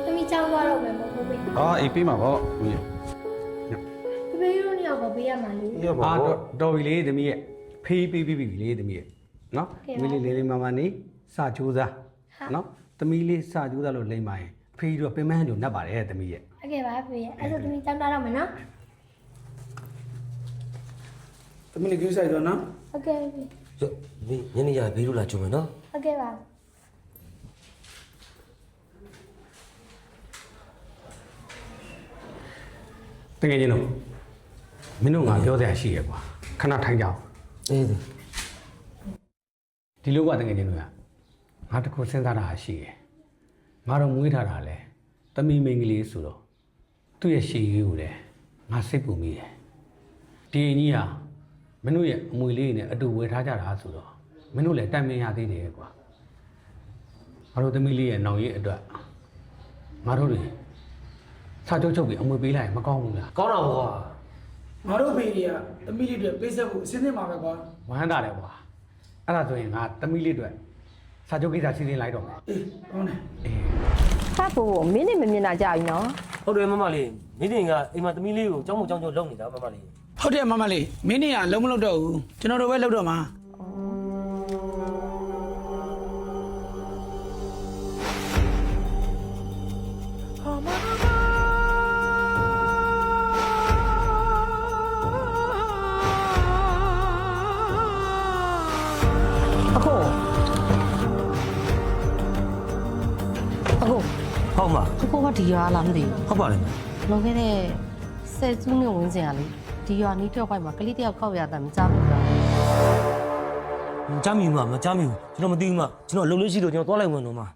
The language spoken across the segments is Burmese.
သမီးကြောင်းသွားတော့မယ်မဟုတ်ဘူး အေးပေးမှာပေါ့သမီး ဖေးတို့ညောက်ကပေးရမှာလေ တော်ပြီလေသမီးရဲ့ဖေးပေးပြီလေသမီးရဲ့နော်သမီးလေးမမနေစကြိုးစားနော်သမီးလေးစကြိုးစားလို့လိမ့်ပါရင်ဖေးတို့ပင်မန်းတို့နှက်ပါတယ်သမီးရဲ့ဟုတ်ကဲ့ပါဖေးရဲ့အဲ့ဒါသမီးကြောင်းသွားတော့မယ်နော် သမီးလေးကိစ္စရတော့နော် ဟုတ်ကဲ့ဖေး ညနေရဘေးလို့လာကြုံမယ်နော် ဟုတ်ကဲ့ပါ တကယ်ချင်းတို့မင်းတို့ငါပြောစရာရှိရကွာခဏထိုင်ကြအောင် အေး ဒီလိုကတကယ်ချင်းတို့ကငါတခုစဉ်းစားတာရှိရငါတော့မွေးထားတာလဲသမီးမင်းကလေးဆိုတော့သူ့ရဲ့ရှည်ကြီးကိုလည်းငါစိတ်ပူမိတယ်ဒီအကြီးဟာမင်းတို့ရဲ့အမွေလေးနဲ့အတူဝယ်ထားကြတာဆိုတော့မင်းတို့လည်းတိုင်ပင်ရသေးတယ်ကွာငါတို့သမီးလေးရဲ့နောင်ရည်အတွက်ငါတို့တွေစာချုပ်ချုပ်ပြီးအမွေပေးလိုက်ရင်မကောင်းဘူးလား ကောင်းတာပေါ့ကွာ ငါတို့ဖေးတွေကသမီးလေးတွေပေးဆက်ဖို့အစင်းနေမှာပဲကွာ ဝမ်းသာတယ်ကွာအဲ့ဒါဆိုရင်ငါသမီးလေးအတွက်စာချုပ်ကိစ္စစီစဉ်လိုက်တော့မယ် အေးကောင်းတယ် အေး ဖတ်ဖို့မင်းနဲ့မမြင်တာကြပြီနော် ဟုတ်တယ်မမလေးမင်းတင်ကအိမ်မှာသမီးလေးကိုကြောင်းကြောင်းလုံနေတာမမလေး ဟုတ်တယ်မမလေးမင်းနေရလုံးမလုပ်တော့ဘူးကျွန်တော်တို့ပဲလုပ်တော့မှာဟုတ်မှာ အခုကဒီရွာလားမသိဘူး ဟုတ်ပါလိမ့်မယ် လွန်ခဲ့တဲ့ဆယ်စုနှစ်ဝန်းကျင်ကလေဒီရွာနီးတော့ပိုင်းမှာကလေးတယောက်ကောက်ရတာမကြားဘူးလား မကြမ်းမြူမှာမကြမ်းမြူကျွန်တော်မသိဘူးမကျွန်တော်လုံလို့ရှိလို့ကျွန်တော်သွားလိုက်ဝင်တော့မှာ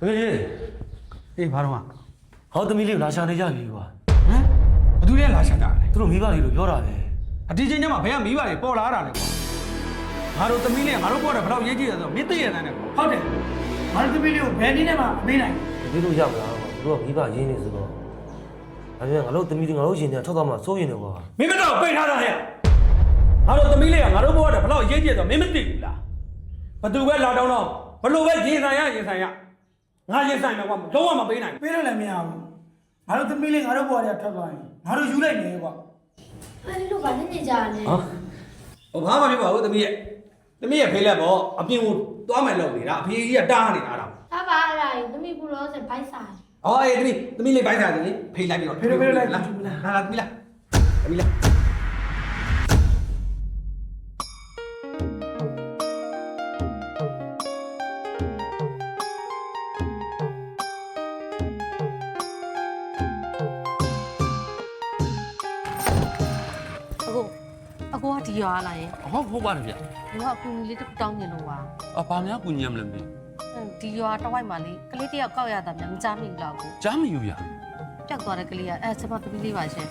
ဟေး အေးဘာတော့ ဟောသမီးလေးကိုလာရှာနေကြပြီကွာ ဟမ်ဘသူလဲလာရှာတာလဲ သူတို့မိဘလေးတို့ပြောတာပဲ အဒီချင်းကျမှဘယ်ကမိဘတွေပေါ်လာတာလဲကွာငါတို့သမီးလေးကငါတို့ပေါ်တယ်ဘယ်တော့ရေးကြည့်ရဆိုမင်းသိရတဲ့နဲ့ကွာ ဟုတ်တယ်ငါတို့သမီးလေးကိုဘယ်နည်းနဲ့မှမပေးနိုင် ဒီလိုရောက်လာတော့သူတို့ကမိဘရင်းနေဆိုတော့ဒါပြန်ငါတို့သမီးတွေငါတို့ရှင်တွေထောက်တော့မှစိုးရင်တယ်ကွာ မင်းကတော့ပိတ်ထားတာဟဲ့ငါတို့သမီးလေးကငါတို့ပေါ်တယ်ဘယ်တော့ရေးကြည့်ရဆိုမင်းမသိဘူးလားဘသူပဲလာတော့ဘလို့ပဲရင်ဆိုင်ရငါရင်ဆိုင်မယ်ကွာလုံးဝမပေးနိုင် ပေးလို့လည်းမရဘူးငါတို့သမီးလေးငါတို့ဘွားတွေကထွက်သွားရင်ငါတို့ယူလိုက်နေကွာ အဲ့ဒီလိုပါနေကြတယ် ဟာ ဟိုဘာမှမဖြစ်ပါဘူးသမီးရဲ့ဖေးလက်ပေါ့အပြင်ကိုသွားမယ်လို့နေတာအဖေကြီးကတားနေတာတော့ ဒါပါအဲ့ဒါကြီးသမီးဘူးလို့ဆိုဘိုက်ဆိုင် အော်အေးသမီးလေးပိုင်းစားတယ်လေဖေးလိုက်ပြီးတော့လာသမီးလားသမီးလား အခုကဒီရွာလာရင် ဟုတ်ပါတယ်ဗျ ဒီကအကူကြီးလေးတစ်ခုတောင်းနေလို့ပါ ဘာများကူညီရမလဲမသိ ဒီရွာတစ်ဝိုက်မှာလေကလေးတယောက်ကောက်ရတာများမကြားမိဘူးလားကို ကြားမယူဗျ ပျောက်သွားတဲ့ကလေးကအဲစပါသမီးလေးပါရှင်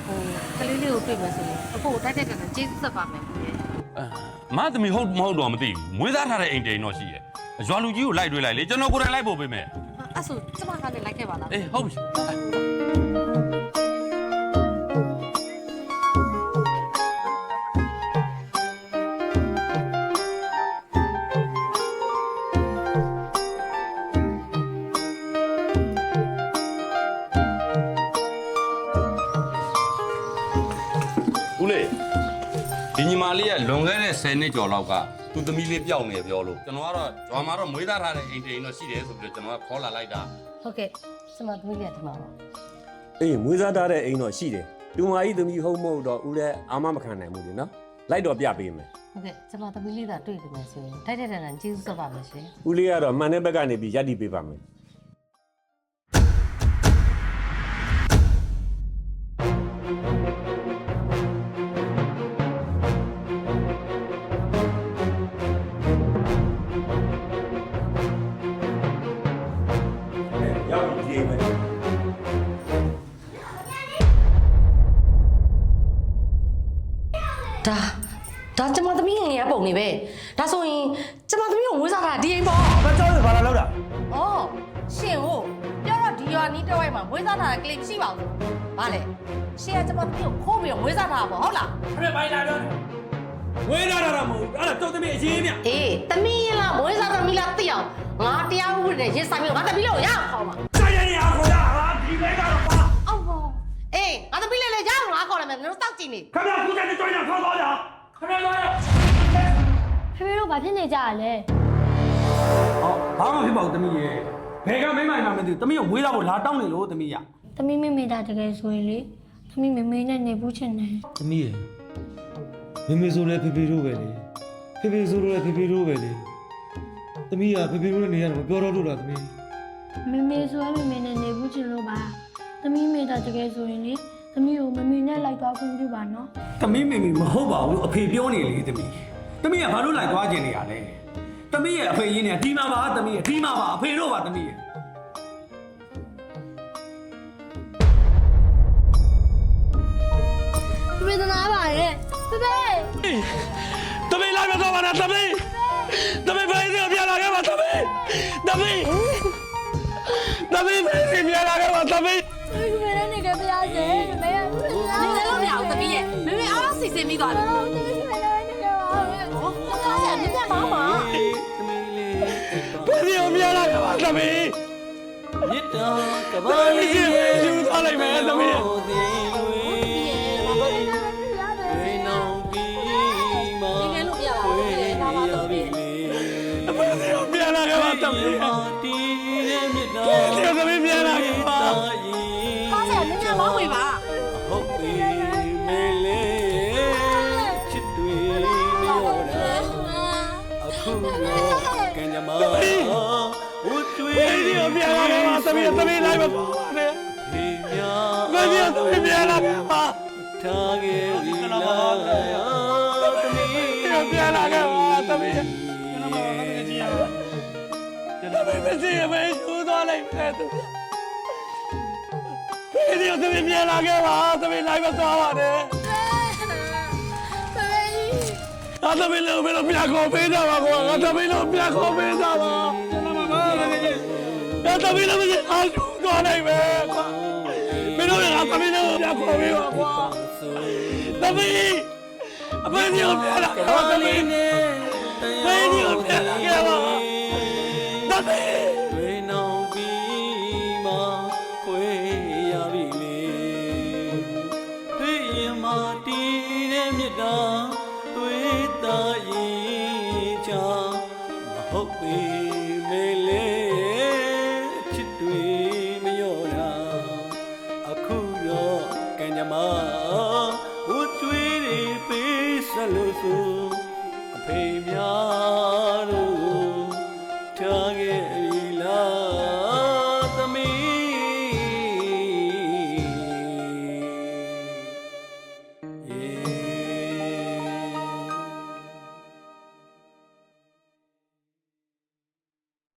ဟိုကလေးလေးကိုတွေ့မယ်ဆိုရင်အခုတိုက်တက်တယ်ကျေးဇူးဆက်ပါမယ် မသမီးဟုတ်မဟုတ်တော့မသိဘူးမွေးသားထားတဲ့အိမ်တိန်တော့ရှိရဲ့ရွာလူကြီးကိုလိုက်တွေ့လိုက်လေကျွန်တော်ကိုယ်တိုင်လိုက်ဖို့ပေးမယ် အဲ့ဆိုကျမကလည်းလိုက်ခဲ့ပါလား အေးဟုတ်ပြီဦးလေးဒီညီမလေးကလွန်ခဲ့တဲ့10နှစ်ကျော်လောက်ကသူသမီးလေးပျောက်နေပြောလို့ကျွန်တော်ကတော့ဂျွာမှာတော့မွေးသားထားတဲ့အိမ်တိန်တော့ရှိတယ်ဆိုပြီးတော့ကျွန်တော်ကခေါ်လာလိုက်တာ ဟုတ်ကဲ့ကျမသမီးလေးကဒီမှာပါ အေးမွေးစားထားတဲ့အိမ်တော့ရှိတယ်တူမကြီးသမီးဟုတ်မဟုတ်တော့ဦးလည်းအာမမခံနိုင်ဘူးလေနော်လိုက်တော့ပြပေးမယ် ဟုတ်ကဲ့ကျမသမီးလေးကတွေ့တယ်မယ်ဆိုရင်တိုက်တက်တယ်ကျေးဇူးဆက်ပါမယ်ရှင် ဦးလေးကတော့မှန်တဲ့ဘက်ကနေပြီးရပ်တည်ပေးပါမယ် ရောက်ပြီဒီအိမ်ပဲ ဒါကျမသမီးငယ်ရပုံနေပဲဒါဆိုရင်ကျမသမီးကိုဝေးစားတာဒီအိမ်ပေါ့ ဘာကြောက်လဲဘာလာလောက်တာ ဩရှင်ဟိုပြောတော့ဒီရွာ နီးတဝိုက်မှာမွေးစားထားတဲ့ကလေးမရှိပါဘူး။ဘာလဲ။ရှေ့ကကျမသမီးကိုခိုးပြီးတော့မွေးစားထားတာပေါ့ဟုတ်လား ခရက်ပိုင်းလာတော့ ဝေးလာတာမဟုတ်ဘူးအဲ့ဒါတော်သမီးအရေးမြ ။အေးသမီးရင်လားမွေးစားသမီးလားသိအောင်ငါတရားဥပဒေနဲ့ရင်ဆိုင်ပြီးငါသမီးလေးကိုရအောင်ခေါ်ပါ ဆိုင်ရနေအောင်ခေါ်ရဟာဒီပဲကတော့ပါ ။အော်ဘော။အေးငါသမီးလေးလည်းရအောင်ငါခေါ်လိုက်မယ်ငါတို့စောင့်ကြည့်နေ ခမရကူတဲ့ကြွိုင်းတော့ခေါ်သွားကြခမရသွားရ ဖေဖေတို့ဘာဖြစ်နေကြရလဲ ဟောဘာမှဖြစ်ပါဘူးတမီးရဲ့ဘယ်ကမိမ့်မိုင်မှမသိဘူးတမီးကိုဝေးသားဖို့လာတောင်းနေလို့တမီးရ သမီးမေမေတာတကယ်ဆိုရင်လေသမီးမေမေနဲ့နေဘူးချင်တယ် သမီးရမေမေဆိုလဲဖေဖေတို့ပဲလေဖေဖေဆိုလဲဖေဖေတို့ပဲလေသမီးကဖေဖေတို့နဲ့နေရတယ်မပြောတော့လို့လားသမီး မေမေဆိုရင်မေမေနဲ့နေဘူးချင်လို့ပါသမီးမေတာတကယ်ဆိုရင်လေသမီးကိုမေမေနဲ့လိုက်သွားခွင့်ပြုပါနော် တမီးမိမိမဟုတ်ပါဘူးအဖေပြောနေလေတမီးကဘာလို့လိုက်သွားခြင်းနေရလဲတမီးရဲ့အဖေရင်းနေဒီမှာပါတမီးရဲ့ဒီမှာပါအဖေတို့ပါတမီးရဲ့ ဖေဖေသနာပါရဲ့ဖေဖေ တမီးလာမတော့ပါနဲ့တမီးဖေးစီပြန်လာခဲ့ပါတမီးဖေးစီပြန်လာခဲ့ပါတမီး ဖေဖေနဲ့နေကြပါစေမေမေက ။နေလည်းလို့မရဘူးသမီးရဲ့။မေမေအားလုံးစီစဉ်ပြီးသွားပြီ သမီးဖေဖေနဲ့နေကြပါဦး ။ကားဆက်မြင်မြင်ပါမ ဖေးစီပြန်လာခဲ့ပါတမီး မြစ်တာက တမီးကြီးယူသွားလိုက်မယ်တမီး ဝေနောင်ပြီးမ ။နေလည်းလို့မရပါဘူး။ဒါပါသမီးရဲ့ ဖေးစီပြန်လာခဲ့ပါတမီး တီးတဲ့မြစ်တာ ဖေးစီတမီးပြန်လာခဲ့ပါ ။ကားဆက်မြင်မြင်ပါဝင်ပါ ဟုတ်ပြီမေလေးချစ်တွေမရောတာအခုတော့ကံကြမ္မာဝတ်တွေ ဖေးစီပြန်လာခဲ့ပါတမီးလိုက်ပါနဲ့ ဖေးများ ဖေးစီပြန်လာခဲ့ပါ ထားခဲ့ပြီလားသမီး ပြန်လာခဲ့ပါတမီးဖေးစီပဲယူသွားလိုက်မယ်တမီးဖေးစီတမီးပြန်လာခဲ့ပါတမီးလိုက်မသွားပါနဲ့ ငါသမီးလို့ဘယ်လိုပြခေါ်ပေးကြပါကွာငါသမီးလို့ပြခေါ်ပေးကြပါငါသမီးလို့မင်းအားထုတ်သွားနိုင်မယ်ကွာမင်းတို့ငါသမီးလို့ပြခေါ်ပေးပါကွာသမီးအဖေကြီးကိုပြလာကွာသမီးဖေးကြီးကိုပြလာခဲ့ပါသမီး ဝေနောင်ပြီးမှခွေရပြီလေဖေးရင်မာတီးတဲ့မြစ်တာတွေးတာရင်ချာမဟုတ်ပေမေလေးချစ်တွေမရောတာအခုတော့ကံကြမ္မာဝတ်တွေးတွေပေးဆက်လို့ဆိုအဖေများတို့